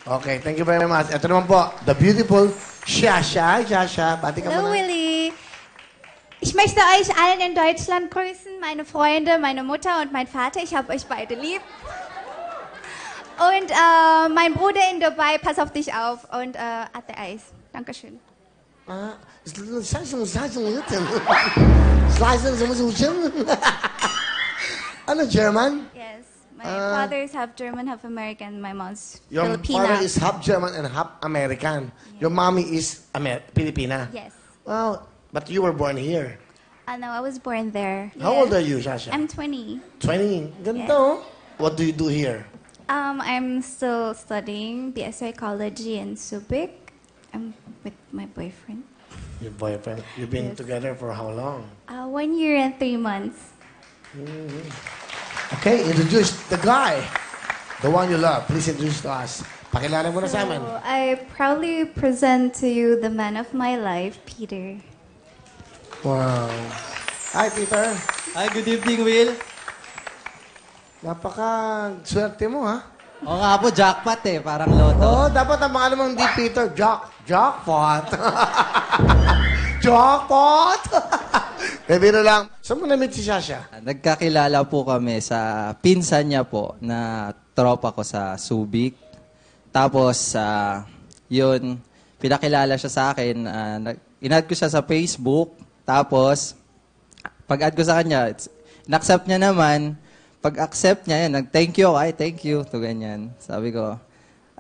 Okay, thank you very much. Ito naman po, the beautiful Shasha. Shasha, bati ka Hallo muna. Willi. Ich möchte euch allen in Deutschland grüßen, meine Freunde, meine Mutter und mein Vater. Ich habe euch beide lieb. Und mein Bruder in Dubai, pass auf dich auf. Und Ate Eis. Dankeschön. Ano, German? Yes. My father is half German, half American. My mom's Your Filipina. father is half German and half American. Your mommy is Filipina. Yes. Wow, but you were born here. No, I was born there. How old are you, Shasha? I'm 20. 20. Ganda, Yes. oh. What do you do here? I'm still studying BS Psychology in Subic. I'm with my boyfriend. Your boyfriend. You've been Yes. together for how long? 1 year and 3 months. Okay, introduce the guy. The one you love. Please introduce to us. Pakilala mo na sa amin. So, I proudly present to you the man of my life, Peter. Wow. Hi, Peter. Hi, good evening, Will. Napaka-swerte mo, ha? Oo nga po, jackpot eh. Parang loto. Oo, dapat ang mga namang di Peter, jackpot. Jackpot! Biro lang. Saan mo na-meet si Shasha? Nagkakilala po kami sa pinsan niya po na tropa ko sa Subic. Tapos, yun, pinakilala siya sa akin. In-add ko siya sa Facebook. Tapos, pag-add ko sa kanya, in-accept niya naman. Pag-accept niya, yan, nag-thank you, ay, thank you, to ganyan. Sabi ko,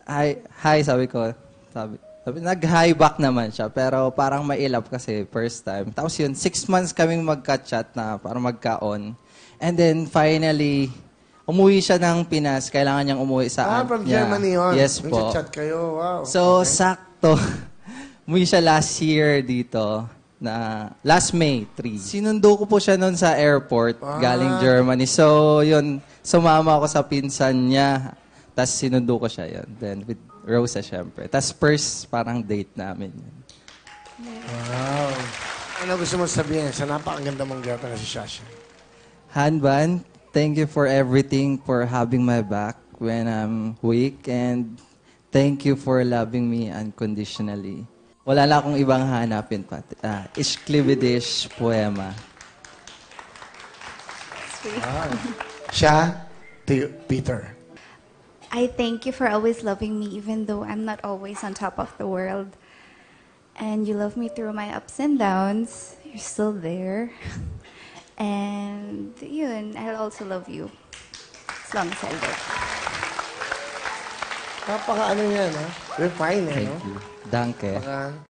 hi, sabi ko. Sabi, nag-hi back naman siya, pero parang mailap kasi first time. Tapos yun, 6 months kaming magka-chat na parang magka-on. And then finally, umuwi siya ng Pinas. Kailangan niyang umuwi sa aunt From niya. Germany yun. Yes po. Nag-chat kayo, wow. So, sakto. Umuwi siya last year dito. Last May 3. Sinundo ko po siya noon sa airport, galing Germany. So, yun, sumama ako sa pinsan niya. Tapos sinundo ko siya yun. Then, with Rosa, syempre. Tapos first, parang date namin yun. Wow. Ano gusto mo sabihin sa napakaganda mong girlfriend na si Shasha? Hanban, thank you for everything, for having my back when I'm weak. And thank you for loving me unconditionally. Wala na akong ibang hanapin pa. Ishklibidish poema. Sweet. Wow. Siya, to Peter. I thank you for always loving me, even though I'm not always on top of the world. And you love me through my ups and downs. You're still there. And yun, I'll also love you. As long as I live. Napaka ano yan, ha? Refine, eh, Thank no? you. Danke. Napaka